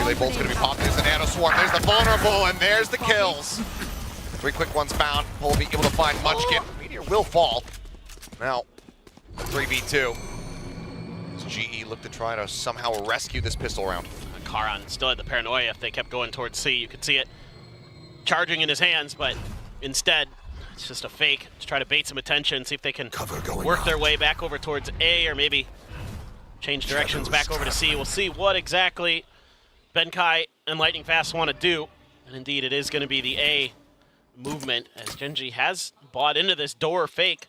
Relay bolt's gonna be popped. There's the nano swarm. There's the vulnerable, and there's the kills. 3 quick ones found. Pole be able to find Munchkin. Meteor will fall. Now, 3v2. GE look to try to somehow rescue this pistol round. Karan still had the paranoia. If they kept going towards C, you could see it charging in his hands, but instead, it's just a fake to try to bait some attention, see if they can work their way back over towards A, or maybe change directions back over to C. We'll see what exactly Benkai and Lightning Fast want to do. And indeed, it is going to be the A movement, as Genji has bought into this door fake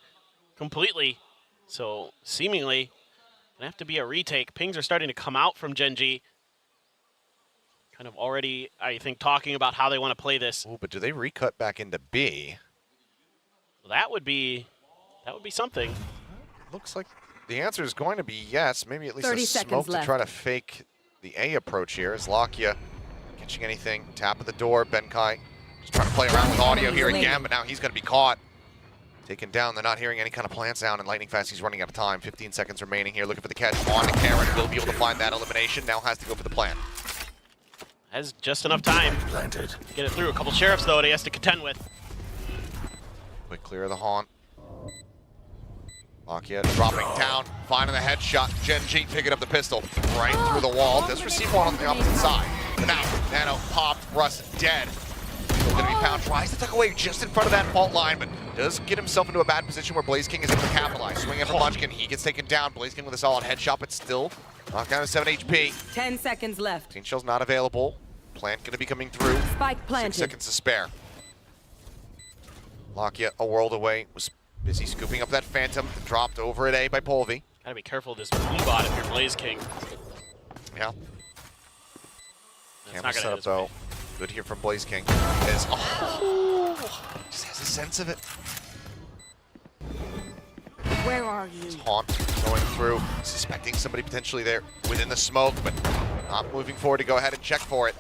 completely. So seemingly, gonna have to be a retake. Pings are starting to come out from Genji. Kind of already, I think, talking about how they want to play this. Ooh, but do they recut back into B? Well, that would be something. Looks like the answer is going to be yes. Maybe at least 30 a smoke seconds to left. try to fake the A approach here. Is Lakia catching anything? Tap of the door. Benkai just trying to play around with audio here again, but now he's going to be caught. Taken down. They're not hearing any kind of plant sound, and Lightning Fast, he's running out of time. 15 seconds remaining here. Looking for the catch on Karen. Will be able to find that elimination. Now has to go for the plant. Has just enough time to get it through. A couple sheriffs, though, that he has to contend with. Quick clear of the haunt. Lakia dropping down, finding the headshot. Genji picking up the pistol right through the wall. Does receive one on the opposite side. But now, Nano popped, Russ dead. Still gonna be found, tries to tuck away just in front of that fault line, but does get himself into a bad position where Blaze King is able to capitalize. Swinging for Munchkin, he gets taken down. Blaze King with a solid headshot, but still knocked down to 7 HP. 10 seconds left. Teen Shell's not available. Plant gonna be coming through. Spike planted. 6 seconds to spare. Lakia a world away, was busy scooping up that Phantom, dropped over at A by Polvi. Gotta be careful of this B-bot if you're Blaze King. Yeah. That's Camera not gonna set hit up his though. way. Good here from Blaze King. Just has a sense of it. Where are you? Haunt going through, suspecting somebody potentially there within the smoke, but not moving forward to go ahead and check for it.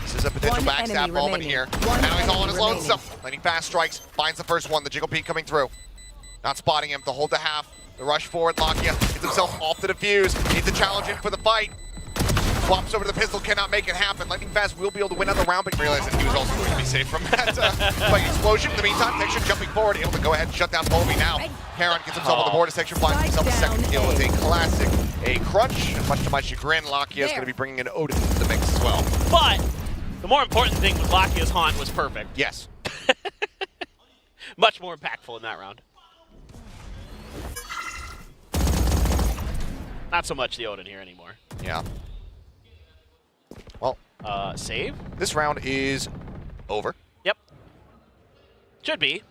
This is a potential One backstab enemy moment remaining. here. One Now he's all on enemy his remaining. lonesome. Lightning Fast strikes, finds the first one. The Jiggle Peak coming through. Not spotting him. The hold to half. The rush forward. Lakia gets himself off the defuse. Needs to challenge in for the fight. Swaps over to the pistol, cannot make it happen. Lightning Fast will be able to win another round, but realized that he was also going to be safe from that fight explosion. In the meantime, Texture jumping forward, able to go ahead and shut down Polvi now. Heron gets himself on the board as Texture finds himself a second kill with a classic A crunch. And much to my chagrin, Lakia is going to be bringing an Odin into the mix as well. But the more important thing with Lakia's haunt was perfect. Yes. Much more impactful in that round. Not so much the Odin here anymore. Yeah. Well, Save? this round is over. Yep. Should be.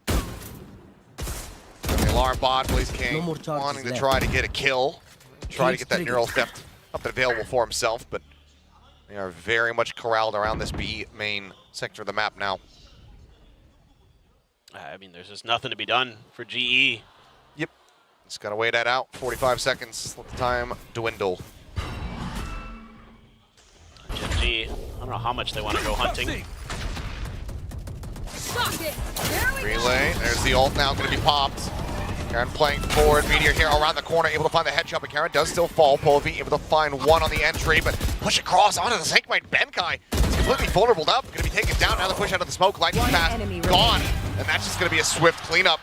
The alarm bot, Blaze King, No more charges wanting to left. try to get a kill. Try to Cage get that triggered. neural theft up and available for himself, but they are very much corralled around this B main sector of the map now. I mean, there's just nothing to be done for GE. Yep. Just gotta wait that out. 45 seconds. Let the time dwindle. Genji, I don't know how much they want to go hunting. Relay. There's the ult now going to be popped. Karen playing forward. Meteor here around the corner, able to find the headshot, but Karen does still fall. Polvi able to find one on the entry, but push across onto the sink by Benkai. He's completely vulnerable up. Going to be taken down. Now the push out of the smoke. Lightning One Fast enemy gone. remaining. And that's just going to be a swift cleanup.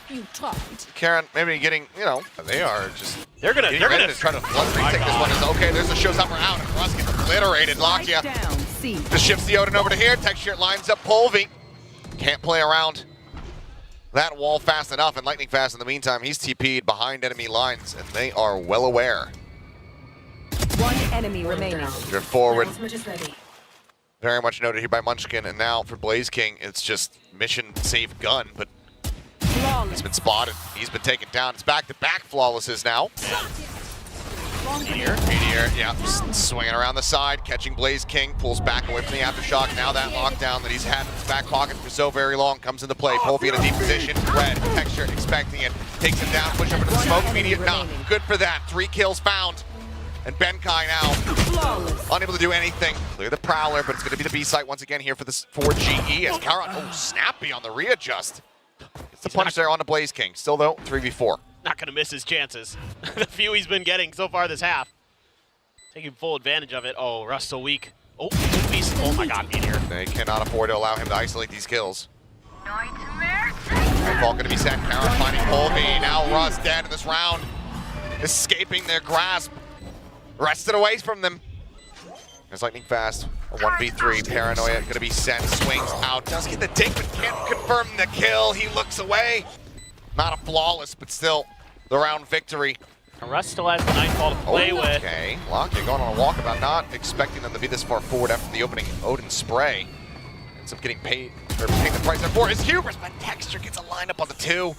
You talked. Karen maybe getting, you know, they are just They're gonna ready to try to flood retake this one. Is okay, there's the showstopper out. And Russ gets obliterated. Lakia Down. C. just shifts the Odin over to here. Texture lines up Polvi. Can't play around that wall fast enough. And Lightning Fast in the meantime, he's TP'd behind enemy lines, and they are well aware. One enemy remaining. Drift forward. Very much noted here by Munchkin. And now for Blaze King, it's just mission save gun, but he's been spotted. He's been taken down. It's back-to-back flawlesses now. Meteor, yeah, swinging around the side, catching Blaze King, pulls back away from the aftershock. Now that lockdown that he's had in his back pocket for so very long comes into play. Polvi in a deep position, red, Texture expecting it, takes him down, push over to the smoke. Meteor, nah, good for that. 3 kills found. And Benkai now Flawless. unable to do anything. Clear the Prowler, but it's going to be the B site once again here for GE as Karan, snappy on the readjust. It's the punish there on the Blaze King. Still though, 3v4. Not gonna miss his chances. The few he's been getting so far this half. taking full advantage of it. Oh, Rust so weak. Oh, oh my god, Meteor. They cannot afford to allow him to isolate these kills. Nightfall going to be set. Karen finding Colby. Now Rust dead in this round. Escaping their grasp. Wrested away from them. There's lightning fast. A 1v3. Paranoia going to be sent. Swings out. Does get the dig, but can't confirm the kill. He looks away. Not a flawless, but still the round victory. Rust still has the Nightfall to play with. Okay, Lockyer going on a walkabout, not expecting them to be this far forward after the opening Odin spray. Ends up getting paid, or paying the price there for his hubris, but Texture gets a lineup on the 2.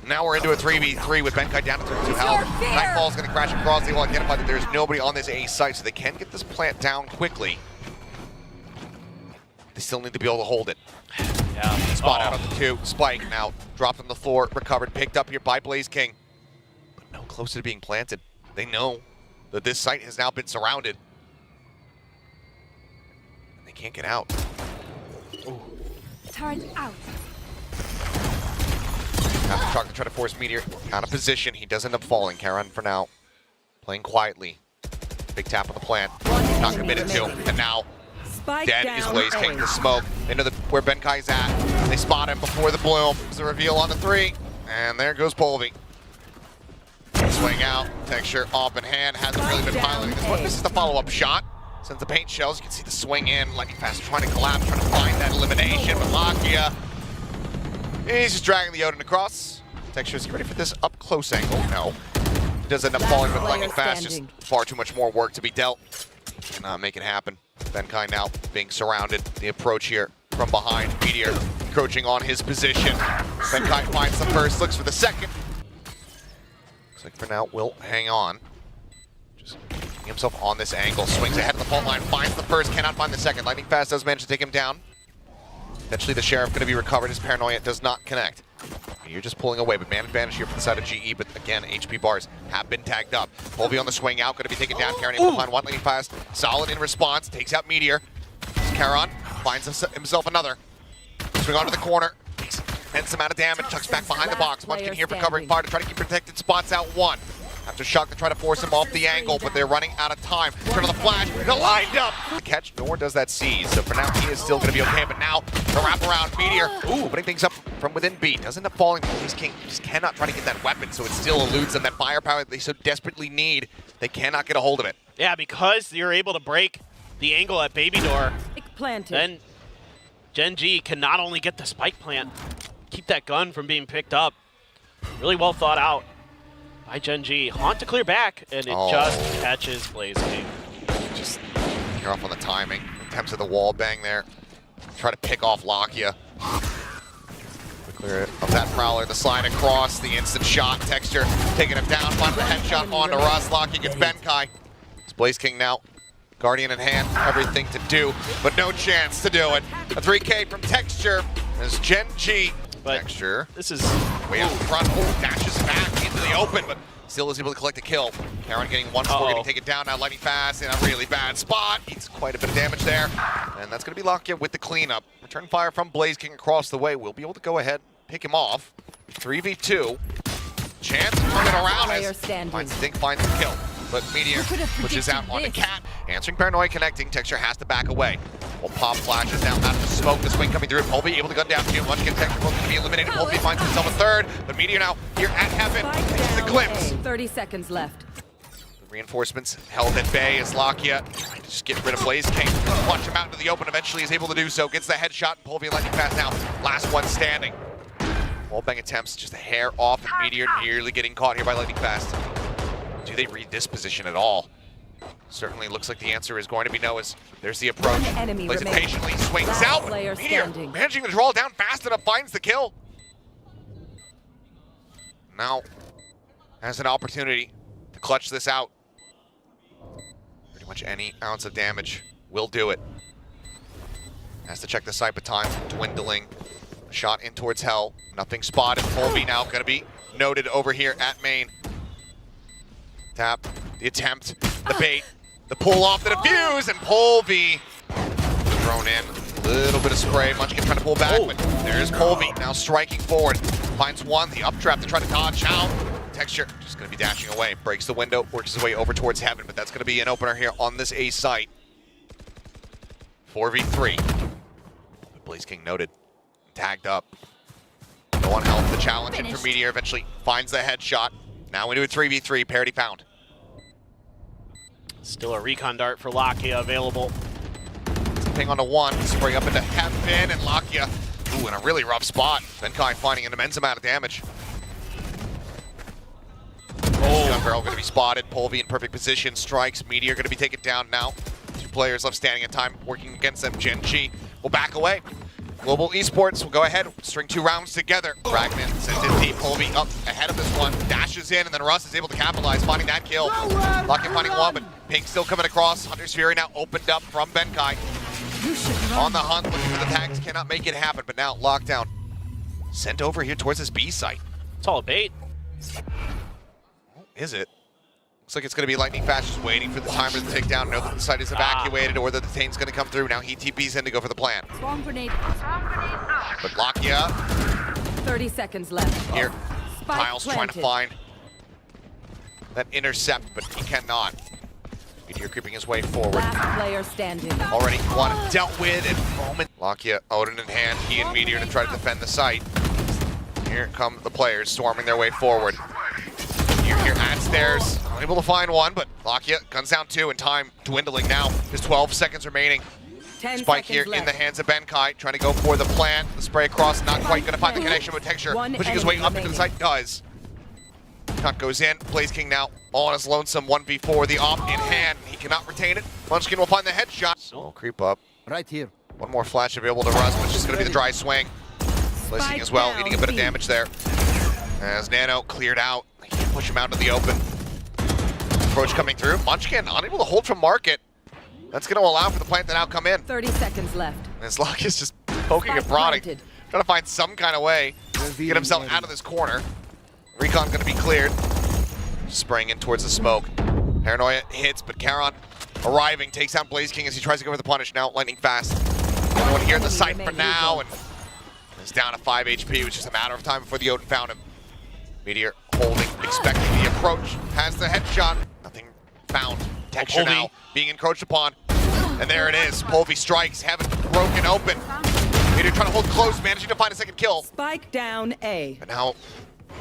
Now we're into a 3v3 with Benkai down to 32 health. Nightfall's going to crash across. They will identify that there's nobody on this A site, so they can get this plant down quickly. They still need to be able to hold it. Yeah. Spot out of the 2. Spike now dropped on the floor, recovered, picked up here by Blaze King. But no closer to being planted. They know that this site has now been surrounded. And they can't get out. Turret out. After Chalk to try to force Meteor out of position, he does end up falling. Karan for now playing quietly. Big tap on the plant. Not committed to. And now Spike dead down is Blaze King. A. The smoke into where Benkai's at. They spot him before the bloom. It's the reveal on the 3. And there goes Polvi. Swing out. Texture off in hand. Hasn't really been piloting this one. This is the follow-up shot. Sends the paint shells. You can see the swing in. Lightning Fast trying to collapse, trying to find that elimination. But Lakia, he's just dragging the Odin across. Texture's get ready for this up close angle. No. He does end up falling, but Lightning Fast just far too much more work to be dealt. Cannot make it happen. Benkai now being surrounded. The approach here from behind. Meteor encroaching on his position. Benkai finds the first, looks for the second. Looks like for now will hang on. Just getting himself on this angle. Swings ahead of the fault line, finds the first, cannot find the second. Lightning Fast does manage to take him down. Eventually the Sheriff going to be recovered. His Paranoia does not connect. You're just pulling away, but man advantage here from the side of GE, but again, HP bars have been tagged up. Volvi on the swing out, going to be taken down. Karan able to find one Lightning Fast. Solid in response, takes out Meteor. Karan finds himself another. Swing onto the corner, ends some out of damage, tucks back behind the box. Munchkin here for covering fire to try to keep protected spots out 1. After Shock to try to force him off the angle, but they're running out of time. Turn on the flash, they're lined up. The catch, nor does that seize. So for now, he is still going to be okay. But now, the wraparound Meteor, putting things up from within B. Does end up falling. Blaze King just cannot try to get that weapon, so it still eludes them. That firepower that they so desperately need, they cannot get a hold of it. Yeah, because you're able to break the angle at Baby Door, then Gen G can not only get the spike plant, keep that gun from being picked up. Really well thought out by Gen G. Haunt to clear back, and it just catches Blaze King. Just you're off on the timing. Attempts at the wall bang there. Try to pick off Lakia. Clear of that Prowler. The slide across, the instant shot. Texture taking him down. Finds the headshot onto Rust. Lakia gets Benkai. It's Blaze King now. Guardian in hand. Everything to do, but no chance to do it. A 3K from Texture as Gen G. But Texture. This is way out in front. Dashes back into the open, but still is able to collect a kill. Karan getting 1-4, getting taken down now. Lightning Fast in a really bad spot. Eats quite a bit of damage there. And that's going to be Lakia with the cleanup. Return fire from Blaze King across the way. We'll be able to go ahead, pick him off. 3v2. Chance coming around as Dink finds the kill. But Meteor pushes out onto Cat. Answering Paranoia connecting. Texture has to back away. Well, Pop flashes down out of the smoke. The swing coming through. Polvi able to gun down too much. Texture going to be eliminated. Polvi finds himself a third. But Meteor now here at Heaven. Takes the glimpse. 30 seconds left. The reinforcements held at bay as Lakia trying to just get rid of Blaze King. Punch him out into the open. Eventually is able to do so. Gets the headshot. And Polvi Lightning Fast now. Last one standing. Wallbang attempts just a hair off. And Meteor nearly getting caught here by Lightning Fast. Do they read this position at all? Certainly looks like the answer is going to be no, as there's the approach. Plays it patiently, swings out. Meteor managing to draw down fast enough, finds the kill. Now has an opportunity to clutch this out. Pretty much any ounce of damage will do it. Has to check the site, but time dwindling. A shot in towards Hell. Nothing spotted. Polvi now going to be noted over here at main. Tap, the attempt, the bait, the pull off, the defuse, and Polvi thrown in. A little bit of spray. Munchkin trying to pull back, but there's Polvi now striking forward. Finds one, the up trap to try to dodge out. Texture just going to be dashing away. Breaks the window, works his way over towards Heaven, but that's going to be an opener here on this A site. 4v3. Blaze King noted. Tagged up. No one helped. The challenge in for Meteor eventually finds the headshot. Now we do a 3v3. Parity found. Still a recon dart for Lakia available. Ping onto one. Spring up into Heaven and Lakia. Ooh, in a really rough spot. Benkai finding an immense amount of damage. Gun barrel going to be spotted. Polvi in perfect position. Strikes. Meteor going to be taken down now. 2 players left standing in time working against them. Gen G will back away. Global Esports will go ahead, string 2 rounds together. Fragment sends his team. Polvi up ahead of this one. Dashes in, and then Russ is able to capitalize, finding that kill. Lakia finding one, but Pink still coming across. Hunter's Fury now opened up from Benkai. On the hunt, looking for the tags. Cannot make it happen, but now Lockdown sent over here towards this B site. It's all a bait. Is it? Looks like it's going to be lightning fast, just waiting for the timer to take down. Know that the site is evacuated or that the Tane's going to come through. Now he TP's in to go for the plan. Bomb grenade. But Lakia 30 seconds left. here. Spike Miles trying to planted. find that intercept, but he cannot. Meteor creeping his way forward. Last player standing. Already one dealt with in moment. Lakia, Odin in hand, he and Meteor to try to defend the site. Here come the players storming their way forward. Here at stairs, unable to find one, but Lakia guns down 2 and time dwindling now. There's 12 seconds remaining. 10 Spike seconds here left. in the hands of Benkai, trying to go for the plant. The spray across, not quite going to find the connection with Texture. One Pushing his way enemy up into the site, does. Shot goes in, Blaze King now on his lonesome 1v4, the op in hand. He cannot retain it. Munchkin will find the headshot. Oh, creep up. Right here. One more flash available to Russ, but it's just going to be the dry swing. Blaze King as well, eating a bit of damage there. As Nano cleared out, he can't push him out into the open. Approach coming through. Munchkin unable to hold from Market. That's going to allow for the plant to now come in. 30 seconds left. And his luck is just poking and Spike prodding. planted. Trying to find some kind of way to get himself out of this corner. Recon going to be cleared. Spraying in towards the smoke. Paranoia hits, but Charon arriving takes out Blaze King as he tries to go for the punish. Now lightning fast. Everyone here at the site for now, and is down to 5 HP. It was just a matter of time before the Odin found him. Meteor holding, expecting the approach. Has the headshot. Nothing found. Texture now being encroached upon. And there it is. Polvi strikes. Heaven broken open. Meteor trying to hold close, managing to find a second kill. Spike down A. But now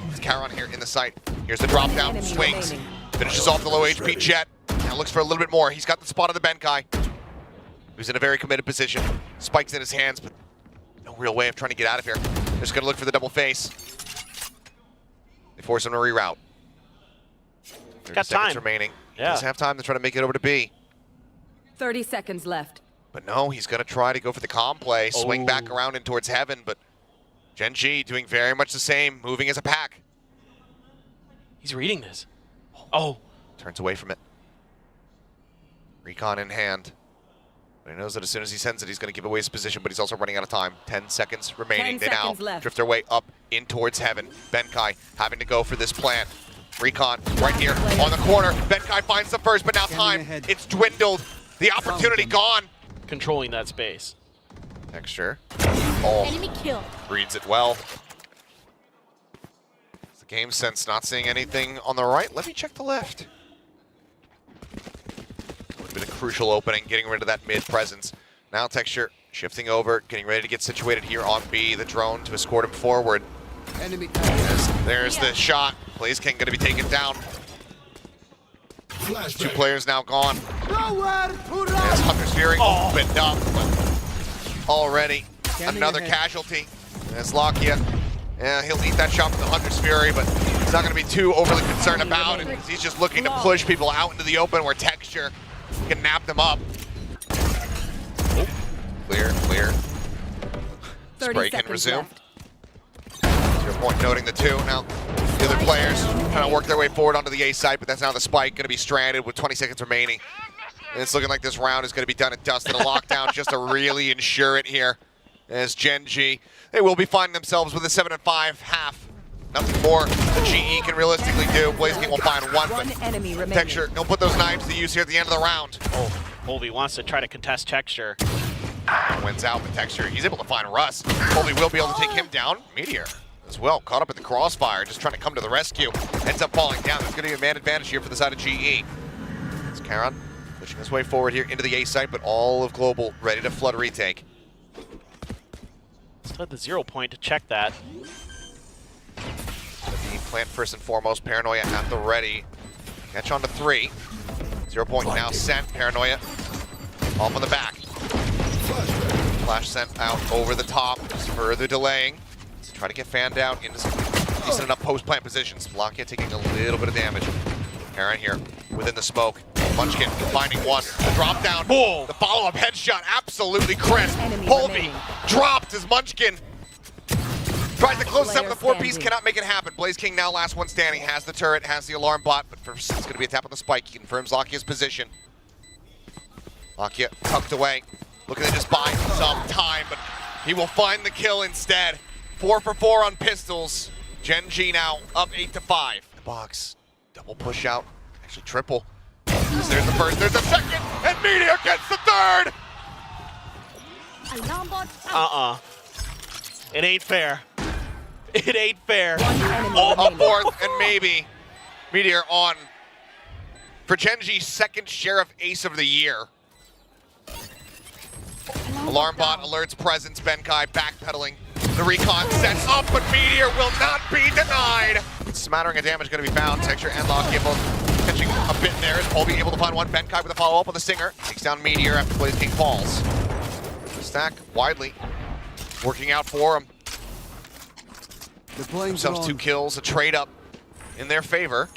it's Charon here in the site. Here's the drop down. Enemy Swings. remaining. Finishes off the low HP Jet. Now looks for a little bit more. He's got the spot of the Benkai, who's in a very committed position. Spike's in his hands, but no real way of trying to get out of here. They're just going to look for the double face. They force him to reroute. 30 Got seconds time. remaining. He Yeah. does have time to try to make it over to B. 30 seconds left. But no, he's going to try to go for the calm play, swing back around in towards Heaven, but Gen G doing very much the same, moving as a pack. He's reading this. Oh. Turns away from it. Recon in hand. But he knows that as soon as he sends it, he's going to give away his position, but he's also running out of time. 10 seconds remaining. 10 They now seconds left. drift their way up in towards Heaven. Benkai having to go for this plant. Recon right here on the corner. Benkai finds the first, but now time. It's dwindled. The opportunity gone. Controlling that space. Texture. Oh, Enemy kill. reads it well. The game sense not seeing anything on the right. Let me check the left. Would have been a crucial opening, getting rid of that mid presence. Now Texture shifting over, getting ready to get situated here on B. The drone to escort him forward. Enemy There's the shot. Blaze King going to be taken down. 2 players now gone. As Hunter's Fury opened up, but already another casualty. As Lakia, yeah, he'll eat that shot from the Hunter's Fury, but he's not going to be too overly concerned about it. He's just looking to push people out into the open where Texture can nap them up. Clear, clear. 30 Spray can seconds resume. left. To your point, noting the 2. Now, the other players trying to work their way forward onto the A side, but that's now the Spike going to be stranded with 20 seconds remaining. And it's looking like this round is going to be done and dusted. A lockdown just to really ensure it here. As Gen G, they will be finding themselves with a 7-5 half. Nothing more that GE can realistically do. Blaze King will find one, One but enemy remaining. Texture, don't put those knives to use here at the end of the round. Oh. Polvi wants to try to contest Texture. Wins out with Texture. He's able to find Russ. Colby will be able to take him down. Meteor as well. Caught up in the crossfire, just trying to come to the rescue. Ends up falling down. There's going to be a man advantage here for the side of GE. It's Karan pushing his way forward here into the A site, but all of Global ready to flood a retake. Still had the 0 point to check that. The plant first and foremost. Paranoia at the ready. Catch on to 3. 0 point now sent. Paranoia off on the back. Flash sent out over the top, just further delaying. Try to get fanned out into some decent enough post-plant positions. Lakia taking a little bit of damage. Karan here within the smoke. Munchkin finding one. The drop down. Whoa. The follow-up headshot absolutely crisp. Polvi dropped as Munchkin tries to close this out with a 4-piece. Cannot make it happen. Blaze King now last one standing. Has the turret, has the alarm bot, but first it's going to be a tap on the spike. He confirms Lakia's position. Lakia tucked away. Looking to just buy some time, but he will find the kill instead. 4 for 4 on pistols. Gen G now up 8-5. The box, double push out, actually triple. There's the first, there's the second, and Meteor gets the third! It ain't fair. It ain't fair. A fourth, and maybe Meteor on for Gen G's second Sheriff Ace of the year. Alarm bot alerts presence, Benkai backpedaling. The recon sets up, but Meteor will not be denied. Smattering of damage going to be found. Texture and Lakia both catching a bit there. Is Polvi able to find one? Benkai with a follow-up on the Singer. Takes down Meteor after Blaze King falls. Stack widely. Working out for him. Themselves 2 kills, a trade up in their favor.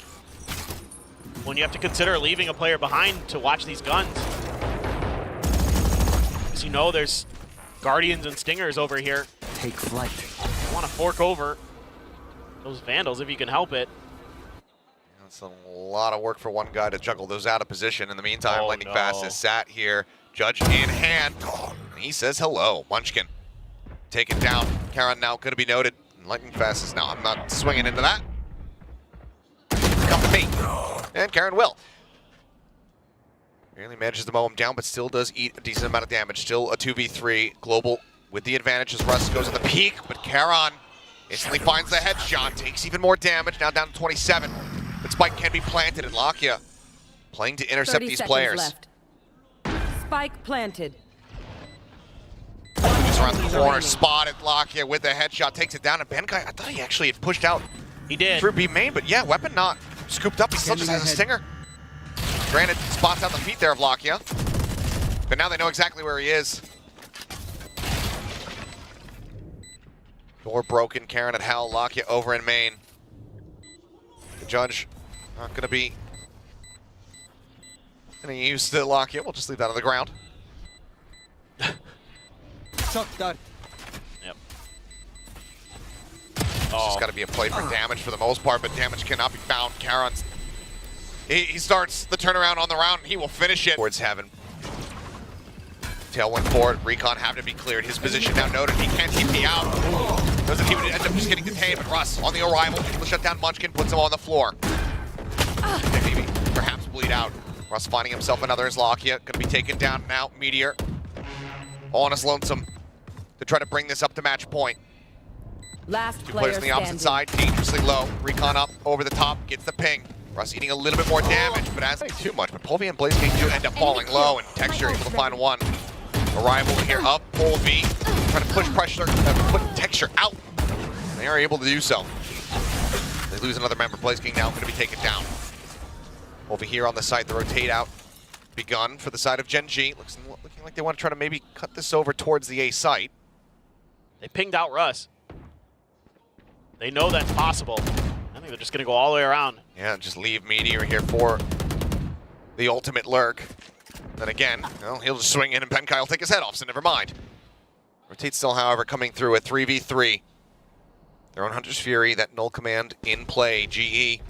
When you have to consider leaving a player behind to watch these guns. Because you know there's Guardians and Stingers over here. Take flight. You want to fork over those Vandals if you can help it. That's a lot of work for one guy to juggle those out of position. In the meantime, Lightning Fast is sat here, Judge in hand. And he says hello. Munchkin taken down. Karan now going to be noted. Lightning Fast is now. I'm not swinging into that. Come me. And Karan will. Barely manages to mow him down, but still does eat a decent amount of damage. Still a 2v3. Global with the advantage as Russ goes in the peak, but Karan instantly finds the headshot, takes even more damage, now down to 27. But Spike can be planted, and Lakia playing to intercept these players. Left. Spike planted. He's around the corner, spotted Lakia with the headshot, takes it down, and Benkai, I thought he actually had pushed out He did. through B main, but yeah, weapon not scooped up, he still just has a Stinger. Granted, spots out the feet there of Lakia, but now they know exactly where he is. Door broken, Karan at hell, Lakia over in main. The Judge not going to be use the Lakia. We'll just leave that on the ground. Shot dart. Yep. It's just got to be a play for damage for the most part, but damage cannot be found. Karan's he starts the turnaround on the round, and he will finish it. Towards heaven. Tailwind for it. Recon having to be cleared. His position now noted. He can't TP out. Doesn't even end up just getting detained, but Russ on the arrival, able to shut down Munchkin, puts him on the floor. Maybe perhaps bleed out. Russ finding himself another as Lakia. Gonna be taken down now. Meteor all on his lonesome to try to bring this up to match point. Last Two player players on the opposite side, standing. dangerously low. Recon up over the top, gets the ping. Russ eating a little bit more damage, but as too much. But Polvi and Blaze King do end up falling low, and Texture able to find one. Arrival here up, Polvi trying to push pressure, put Texture out. They are able to do so. They lose another member. Blaze King now going to be taken down. Over here on the side, the rotate out begun for the side of Gen G. Looking like they want to try to maybe cut this over towards the A site. They pinged out Russ. They know that's possible. I think they're just going to go all the way around. Yeah, just leave Meteor here for the ultimate lurk. Then again, well, he'll just swing in and Benkai will take his head off, so never mind. Rotate still, however, coming through at 3v3. Their own Hunter's Fury, that null command in play. GE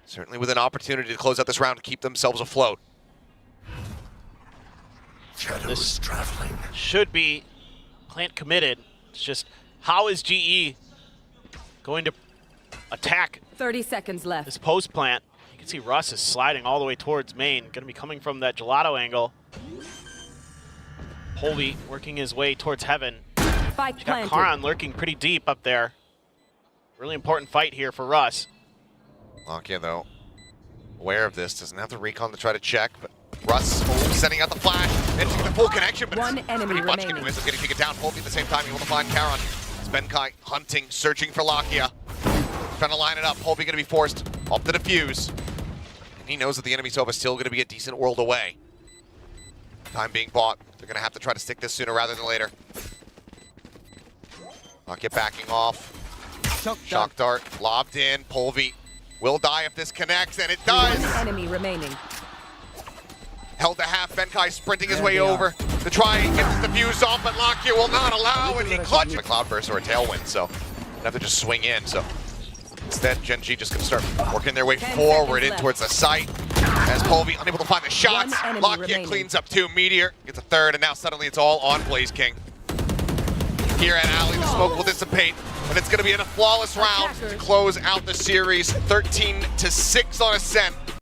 certainly with an opportunity to close out this round to keep themselves afloat. This traveling should be plant committed. It's just, how is GE going to attack 30 seconds left. this post plant? You can see Russ is sliding all the way towards main. Going to be coming from that gelato angle. Polvi working his way towards heaven. Spike He's got planted. Karan lurking pretty deep up there. Really important fight here for Russ. Lakia, though, aware of this, doesn't have the recon to try to check, but Russ sending out the flash, and the full connection, but One it's enemy pretty much remaining. getting taken down. Polby at the same time, able to find Karon. It's Benkai hunting, searching for Lakia. Trying to line it up. Polby going to be forced off the defuse. And he knows that the enemy Sova is still going to be a decent world away. Time being bought. They're going to have to try to stick this sooner rather than later. Lakia backing off. Shock dart lobbed in. Polby will die if this connects, and it does. One enemy remaining. Held to half. Benkai sprinting his way over to try and get the defuse off, but Lakia will not allow, and he clutches a cloudburst or a tailwind, so they have to just swing in. So instead, Gen G just going to start working their way 10 forward in seconds towards the site. As Polby unable to find the shots, One enemy Lakia remaining. cleans up 2. Meteor gets a 3rd, and now suddenly it's all on Blaze King. Here at Alley, the smoke will dissipate, but it's going to be in a flawless round to close out the series. 13-6 on Ascent.